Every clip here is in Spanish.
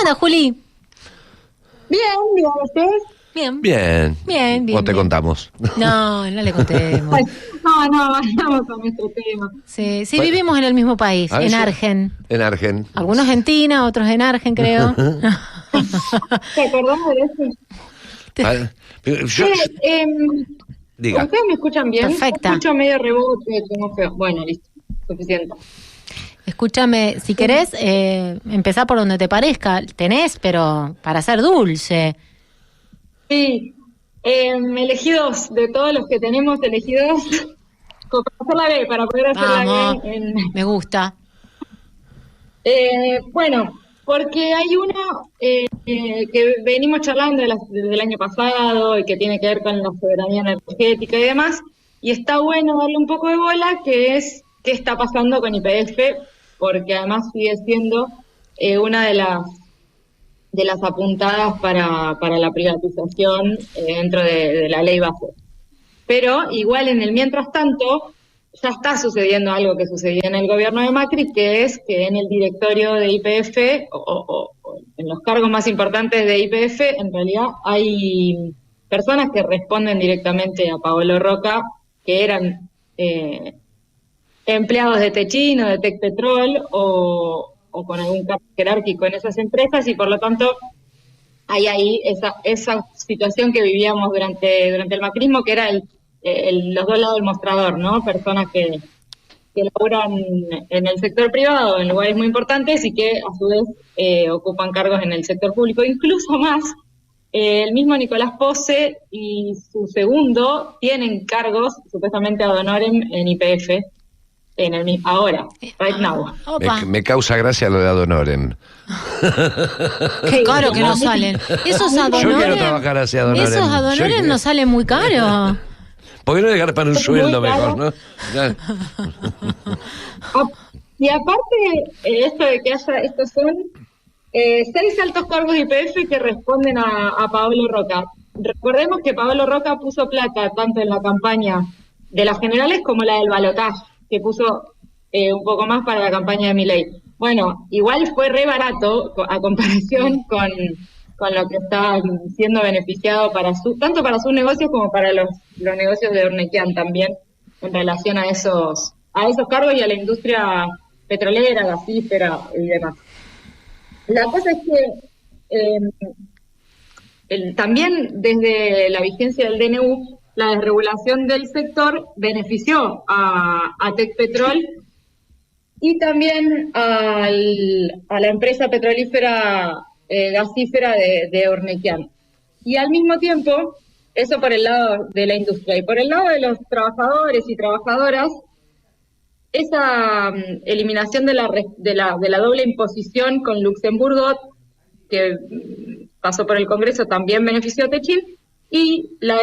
anda, Juli? Bien, ¿ustedes? Bien. ¿O te contamos? No le contemos. No, vayamos con nuestro tema. Sí, Bueno. vivimos en el mismo país, en eso. Argen. En Argen. Algunos en Tina, otros en Argen, creo. ¿Te acordás de eso? Yo, diga. ¿Ustedes me escuchan bien? Perfecta. Escucho medio rebote, tengo feo. Bueno, listo, suficiente. Escúchame, si querés, empezá por donde te parezca. Tenés, pero para ser dulce. Sí, elegí dos, de todos los que tenemos, elegí dos. Para hacerla bien, para poder hacerla Vamos, bien. me gusta. Bueno, porque hay uno que venimos charlando desde el año pasado y que tiene que ver con la soberanía energética y demás, y está bueno darle un poco de bola, que es qué está pasando con YPF, porque además sigue siendo una de las apuntadas para la privatización dentro de la ley base. Pero igual en el mientras tanto ya está sucediendo algo que sucedió en el gobierno de Macri, que es que en el directorio de YPF o en los cargos más importantes de YPF en realidad hay personas que responden directamente a Paolo Roca, que eran empleados de Techin o de Tecpetrol o con algún cargo jerárquico en esas empresas, y por lo tanto hay ahí esa situación que vivíamos durante el macrismo, que era los dos lados del mostrador, ¿no? Personas que laburan en el sector privado en lugares muy importantes y que a su vez ocupan cargos en el sector público. Incluso más, el mismo Nicolás Pose y su segundo tienen cargos supuestamente ad honorem en YPF, ahora, right now. Me causa gracia lo de ad honorem. Qué caro que nos salen. Esos ad Yo quiero honorem, trabajar hacia ad honorem. esos ad honorem nos salen muy caros. ¿Por qué no dejar para un sueldo mejor, no? Y aparte, esto de que haya, estos son 6 altos cargos de YPF que responden a Paolo Roca. Recordemos que Paolo Roca puso plata tanto en la campaña de las generales como la del balotaje, que puso un poco más para la campaña de Milei. Bueno, igual fue re barato a comparación con lo que está siendo beneficiado tanto para sus negocios como para los negocios de Ornequian también, en relación a esos cargos y a la industria petrolera, gasífera y demás. La cosa es que también desde la vigencia del DNU, la desregulación del sector benefició a Tecpetrol y también a la empresa petrolífera gasífera de Ornequian. Y al mismo tiempo, eso por el lado de la industria. Y por el lado de los trabajadores y trabajadoras, esa eliminación de la doble imposición con Luxemburgo, que pasó por el Congreso, también benefició a Techin, y la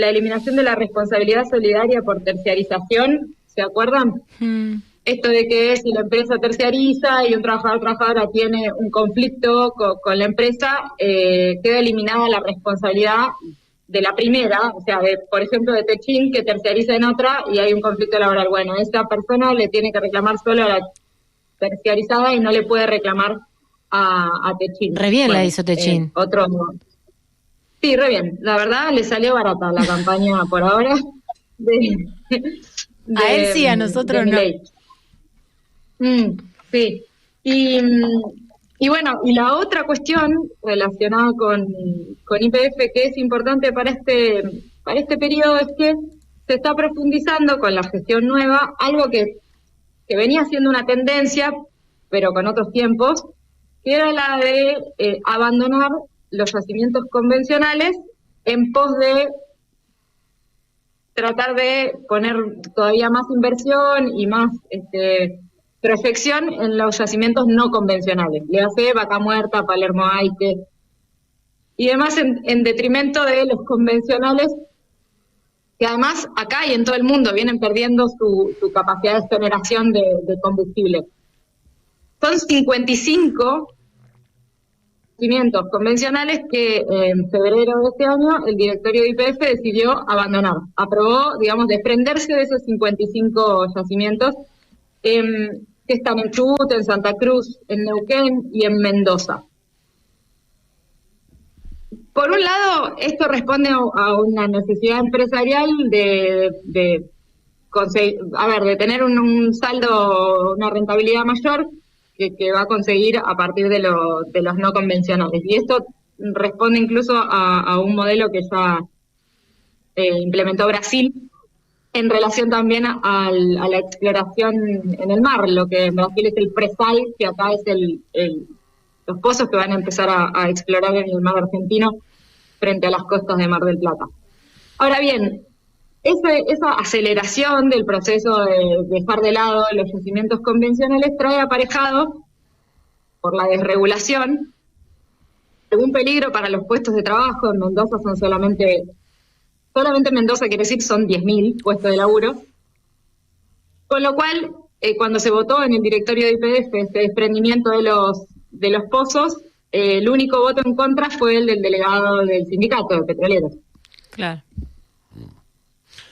eliminación de la responsabilidad solidaria por terciarización, ¿se acuerdan? Esto de que si la empresa terciariza y un trabajador o trabajadora tiene un conflicto con la empresa, queda eliminada la responsabilidad de la primera, o sea, por ejemplo, de Techin, que terciariza en otra y hay un conflicto laboral. Bueno, esa persona le tiene que reclamar solo a la terciarizada y no le puede reclamar a Techin. Re bien la hizo Techin. Sí, re bien. La verdad, le salió barata la campaña por ahora. A él sí, a nosotros no. Sí. Y bueno, y la otra cuestión relacionada con YPF que es importante para este periodo es que se está profundizando con la gestión nueva algo que venía siendo una tendencia, pero con otros tiempos, que era la de abandonar los yacimientos convencionales en pos de tratar de poner todavía más inversión y más proyección en los yacimientos no convencionales. Le hace Vaca Muerta, Palermo Aike y demás en detrimento de los convencionales, que además acá y en todo el mundo vienen perdiendo su capacidad de generación de combustible. Son 55 yacimientos convencionales que en febrero de este año el directorio de YPF decidió abandonar. Aprobó, digamos, desprenderse de esos 55 yacimientos que están en Chubut, en Santa Cruz, en Neuquén y en Mendoza. Por un lado, esto responde a una necesidad empresarial de conseguir, de tener un saldo, una rentabilidad mayor que va a conseguir a partir de los no convencionales. Y esto responde incluso a un modelo que ya implementó Brasil en relación también a la exploración en el mar, lo que en Brasil es el presal, que acá es los pozos que van a empezar a explorar en el mar argentino frente a las costas de Mar del Plata. Ahora bien, esa aceleración del proceso de dejar de lado los yacimientos convencionales trae aparejado, por la desregulación, algún peligro para los puestos de trabajo. En Mendoza son solamente en Mendoza, quiere decir, son 10.000 puestos de laburo. Con lo cual, cuando se votó en el directorio de YPF este desprendimiento de los pozos, el único voto en contra fue el del delegado del sindicato de petroleros. Claro.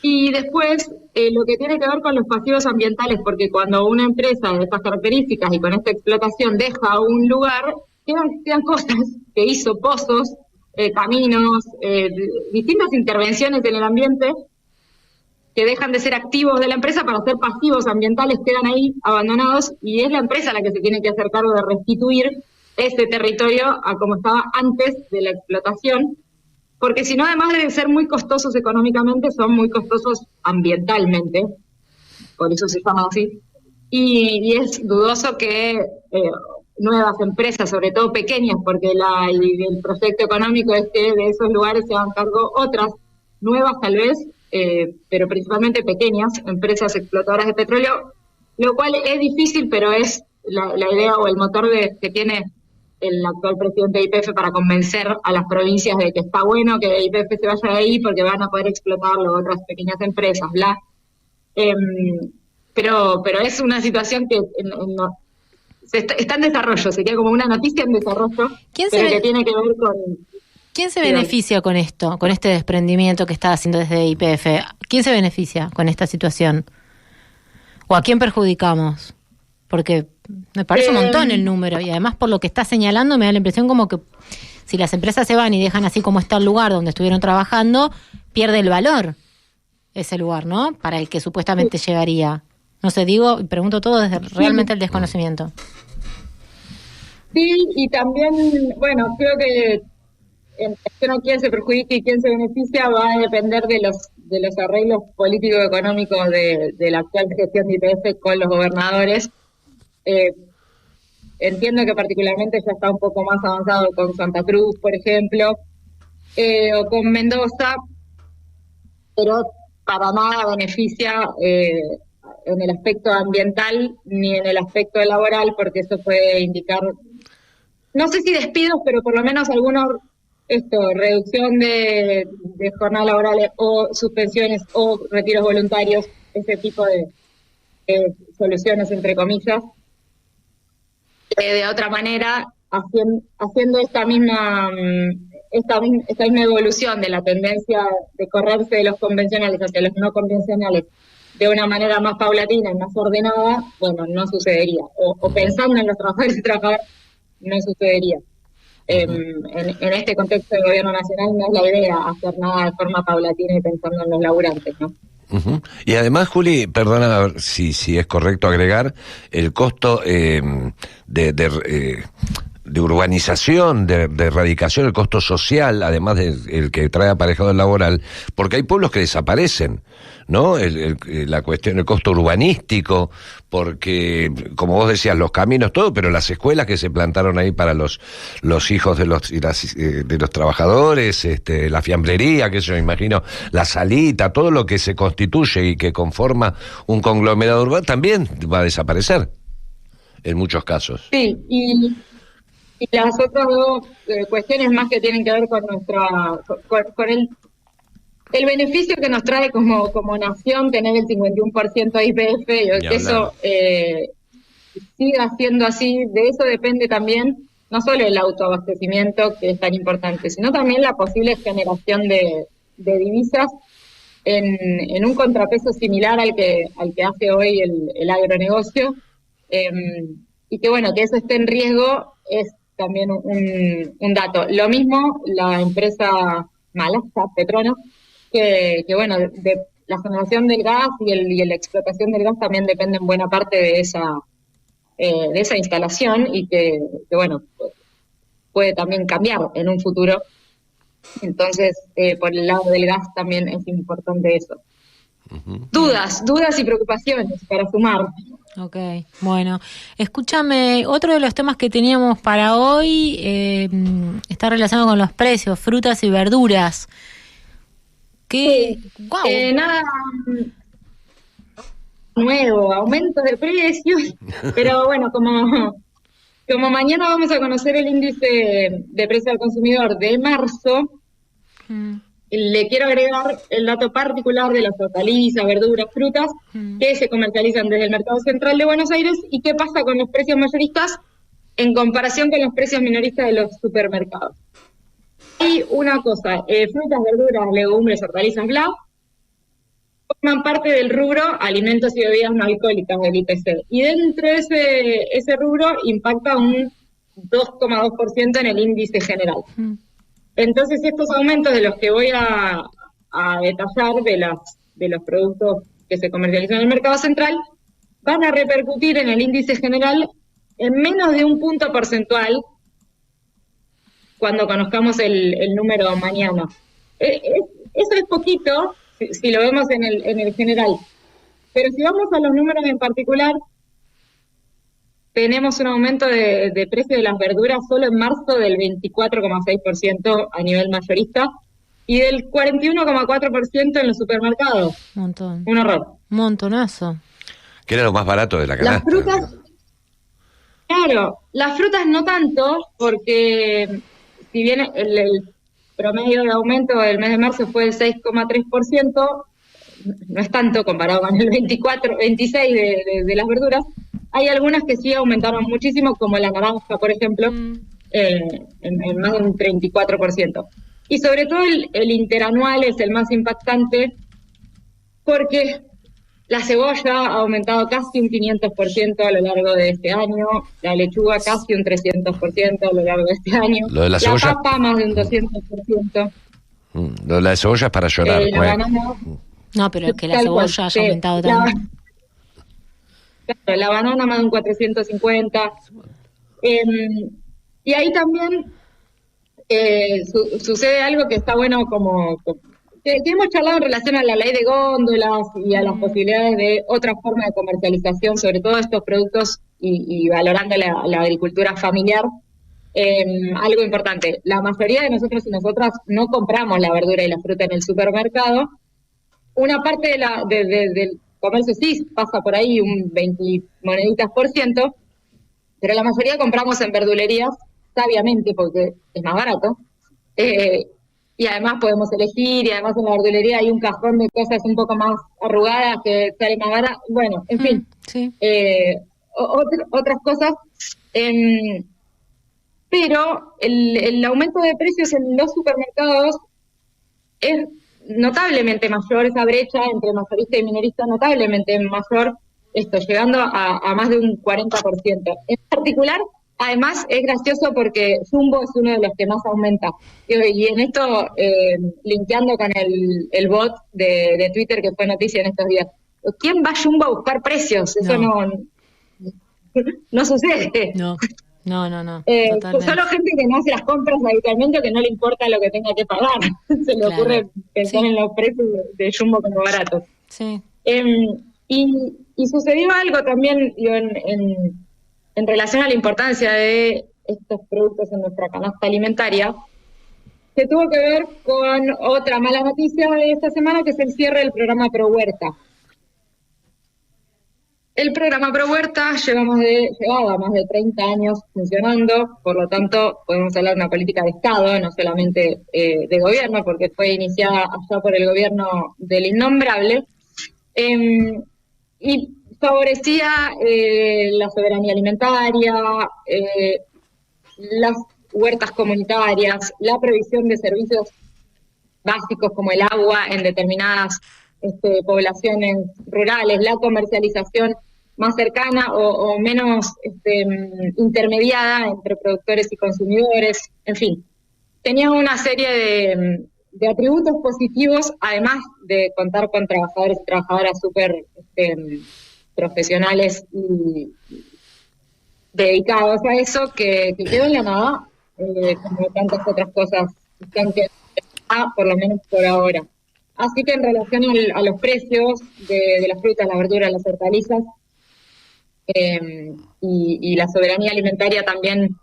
Y después, lo que tiene que ver con los pasivos ambientales, porque cuando una empresa de estas características y con esta explotación deja un lugar, quedan cosas que hizo, pozos, caminos, distintas intervenciones en el ambiente que dejan de ser activos de la empresa para ser pasivos ambientales, quedan ahí abandonados, y es la empresa la que se tiene que hacer cargo de restituir ese territorio a como estaba antes de la explotación, porque si no, además de ser muy costosos económicamente, son muy costosos ambientalmente, por eso se llama así, y es dudoso que nuevas empresas, sobre todo pequeñas, porque el proyecto económico es que de esos lugares se hagan cargo otras, nuevas tal vez, pero principalmente pequeñas, empresas explotadoras de petróleo, lo cual es difícil, pero es la idea o el motor que tiene el actual presidente de YPF para convencer a las provincias de que está bueno que YPF se vaya de ahí porque van a poder explotarlo otras pequeñas empresas, bla. Pero es una situación que está en desarrollo, sería como una noticia en desarrollo, que tiene que ver con... ¿Quién se beneficia con esto, con este desprendimiento que está haciendo desde YPF? ¿Quién se beneficia con esta situación? ¿O a quién perjudicamos? Porque me parece un montón el número, y además por lo que está señalando me da la impresión como que si las empresas se van y dejan así como está el lugar donde estuvieron trabajando, pierde el valor ese lugar, ¿no? Para el que supuestamente llegaría. No sé, pregunto todo desde realmente el desconocimiento. Sí, y también, bueno, creo que quién se perjudica y quién se beneficia va a depender de los arreglos político-económicos de la actual gestión de YPF con los gobernadores. Entiendo que particularmente ya está un poco más avanzado con Santa Cruz, por ejemplo, o con Mendoza, pero para nada beneficia en el aspecto ambiental ni en el aspecto laboral, porque eso puede indicar, no sé si despidos, pero por lo menos reducción de jornada laboral o suspensiones o retiros voluntarios, ese tipo de soluciones, entre comillas. De otra manera, haciendo esta misma evolución de la tendencia de correrse de los convencionales hacia los no convencionales de una manera más paulatina y más ordenada, bueno, no sucedería. O pensando en los trabajadores y trabajadoras, no sucedería. En este contexto de gobierno nacional no es la idea hacer nada de forma paulatina y pensando en los laburantes, ¿no? Uh-huh. Y además, Juli, perdona a ver si es correcto agregar el costo de urbanización, de erradicación, el costo social, además del que trae aparejado el laboral, porque hay pueblos que desaparecen, ¿no? La cuestión, el costo urbanístico, porque, como vos decías, los caminos, todo, pero las escuelas que se plantaron ahí para los hijos de los trabajadores, la fiambrería, que yo me imagino, la salita, todo lo que se constituye y que conforma un conglomerado urbano, también va a desaparecer, en muchos casos. Sí, y las otras dos cuestiones más que tienen que ver con el beneficio que nos trae como nación tener el 51% de YPF, que eso siga siendo así. De eso depende también no solo el autoabastecimiento, que es tan importante, sino también la posible generación de divisas en un contrapeso similar al que hace hoy el agronegocio, y que bueno, que eso esté en riesgo es también un dato. Lo mismo la empresa Malasa, Petronas, que bueno, de la generación del gas y la explotación del gas también depende en buena parte de esa instalación y que bueno, puede también cambiar en un futuro. Entonces, por el lado del gas también es importante eso. Dudas y preocupaciones para sumar. Ok, bueno, escúchame, otro de los temas que teníamos para hoy está relacionado con los precios, frutas y verduras. ¿Qué? Sí. Wow. Nada nuevo, aumentos de precios, pero bueno, como mañana vamos a conocer el índice de precio al consumidor de marzo, le quiero agregar el dato particular de las hortalizas, verduras, frutas que se comercializan desde el Mercado Central de Buenos Aires y qué pasa con los precios mayoristas en comparación con los precios minoristas de los supermercados. Y una cosa, frutas, verduras, legumbres, hortalizas, bla, forman parte del rubro alimentos y bebidas no alcohólicas del IPC. Y dentro de ese rubro impacta un 2,2% en el índice general. Entonces estos aumentos de los que voy a detallar de los productos que se comercializan en el mercado central van a repercutir en el índice general en menos de un punto porcentual cuando conozcamos el número mañana. Eso es poquito si lo vemos en el general, pero si vamos a los números en particular, tenemos un aumento de precio de las verduras solo en marzo del 24,6% a nivel mayorista y del 41,4% en los supermercados. Montón. Un horror. Montonazo. Que era lo más barato de la canasta. Las frutas, claro, las frutas no tanto, porque si bien el promedio de aumento del mes de marzo fue del 6,3%, no es tanto comparado con el 26 de las verduras. Hay algunas que sí aumentaron muchísimo, como la naranja, por ejemplo, en más de un 34%. Y sobre todo el interanual es el más impactante, porque la cebolla ha aumentado casi un 500% a lo largo de este año, la lechuga casi un 300% a lo largo de este año, Lo de la cebolla, papa más de un 200%. Lo de la cebolla es para llorar. La banana, no, pero que la cebolla haya aumentado tanto. Claro, la banana más de un 450. Y ahí también sucede algo que está bueno que hemos charlado en relación a la ley de góndolas y a las posibilidades de otra forma de comercialización, sobre todo estos productos y valorando la agricultura familiar. Algo importante, la mayoría de nosotros y nosotras no compramos la verdura y la fruta en el supermercado. Una parte del comercio sí pasa por ahí un 20 moneditas %, pero la mayoría compramos en verdulerías, sabiamente, porque es más barato. Y además podemos elegir, y además en la verdulería hay un cajón de cosas un poco más arrugadas que sale más barato. Bueno, en fin, sí. Otras cosas. Pero el aumento de precios en los supermercados es notablemente mayor, esa brecha entre mayorista y minorista notablemente mayor, llegando a más de un 40%. En particular, además, es gracioso porque Jumbo es uno de los que más aumenta. Y en esto, linkeando con el bot de Twitter que fue noticia en estos días, ¿quién va a Jumbo a buscar precios? Eso no sucede. No. Solo gente que no hace las compras habitualmente o que no le importa lo que tenga que pagar. Se le ocurre pensar en los precios de Jumbo como baratos. Sí. Y sucedió algo también en relación a la importancia de estos productos en nuestra canasta alimentaria, que tuvo que ver con otra mala noticia de esta semana, que es el cierre del programa Pro Huerta. El programa Pro Huerta llevaba más de 30 años funcionando, por lo tanto podemos hablar de una política de Estado, no solamente de gobierno, porque fue iniciada allá por el gobierno del Innombrable, y favorecía la soberanía alimentaria, las huertas comunitarias, la provisión de servicios básicos como el agua en determinadas poblaciones rurales, la comercialización más cercana o menos intermediada entre productores y consumidores, en fin. Tenía una serie de atributos positivos, además de contar con trabajadores y trabajadoras súper profesionales y dedicados a eso, que quedó en la nada, como tantas otras cosas que han quedado, por lo menos por ahora. Así que en relación a los precios de las frutas, las verduras, las hortalizas, y la soberanía alimentaria también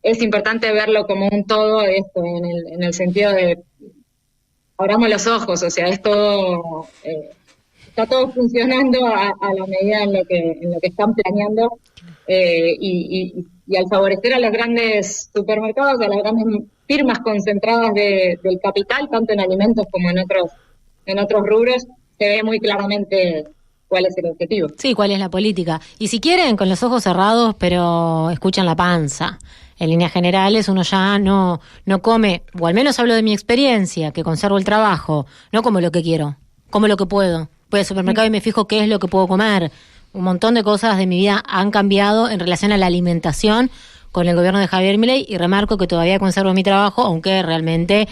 es importante verlo como un todo, esto en el sentido de abramos los ojos, o sea, es todo, está todo funcionando a la medida en lo que están planeando, y al favorecer a los grandes supermercados, a las grandes firmas concentradas del capital, tanto en alimentos como en otros rubros, se ve muy claramente cuál es el objetivo. Sí, cuál es la política. Y si quieren, con los ojos cerrados, pero escuchan la panza. En líneas generales, uno ya no come, o al menos hablo de mi experiencia, que conservo el trabajo, no como lo que quiero, como lo que puedo. Voy al supermercado y me fijo qué es lo que puedo comer. Un montón de cosas de mi vida han cambiado en relación a la alimentación con el gobierno de Javier Milei, y remarco que todavía conservo mi trabajo, aunque realmente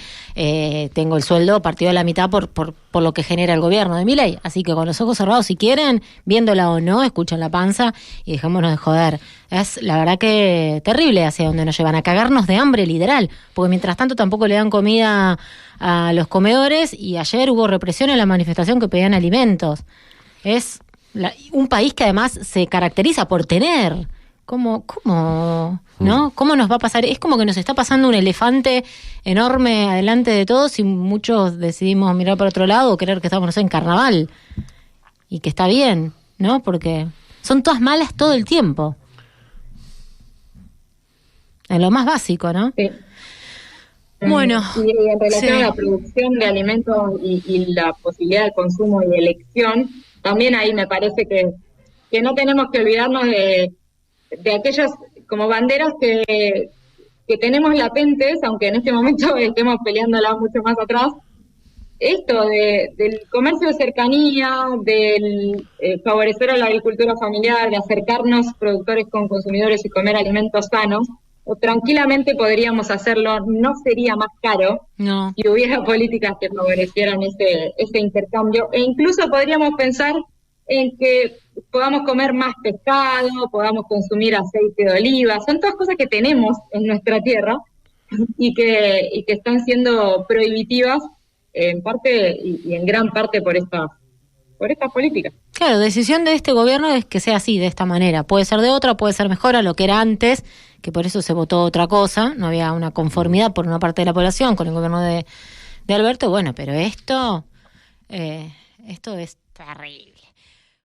tengo el sueldo partido a la mitad por lo que genera el gobierno de Milei. Así que con los ojos cerrados, si quieren, viéndola o no, escuchen la panza y dejémonos de joder. Es la verdad que terrible hacia donde nos llevan, a cagarnos de hambre literal, porque mientras tanto tampoco le dan comida a los comedores, y ayer hubo represión en la manifestación que pedían alimentos. Es un país que además se caracteriza por tener... ¿Cómo, no? ¿Cómo nos va a pasar? Es como que nos está pasando un elefante enorme adelante de todos y muchos decidimos mirar para otro lado o creer que estamos, no sé, en carnaval. Y que está bien, ¿no? Porque son todas malas todo el tiempo. En lo más básico, ¿no? Sí. Bueno. Y en relación a la producción de alimentos y la posibilidad de consumo y de elección, también ahí me parece que no tenemos que olvidarnos de aquellas como banderas que tenemos latentes, aunque en este momento estemos peleándola mucho más atrás, esto del comercio de cercanía, del favorecer a la agricultura familiar, de acercarnos productores con consumidores y comer alimentos sanos, o tranquilamente podríamos hacerlo, no sería más caro, no, si hubiera políticas que favorecieran ese intercambio, e incluso podríamos pensar en que podamos comer más pescado, podamos consumir aceite de oliva, son todas cosas que tenemos en nuestra tierra y que están siendo prohibitivas en parte y en gran parte por estas políticas. Claro, decisión de este gobierno es que sea así, de esta manera. Puede ser de otra, puede ser mejor a lo que era antes, que por eso se votó otra cosa, no había una conformidad por una parte de la población con el gobierno de Alberto, bueno, pero esto es terrible.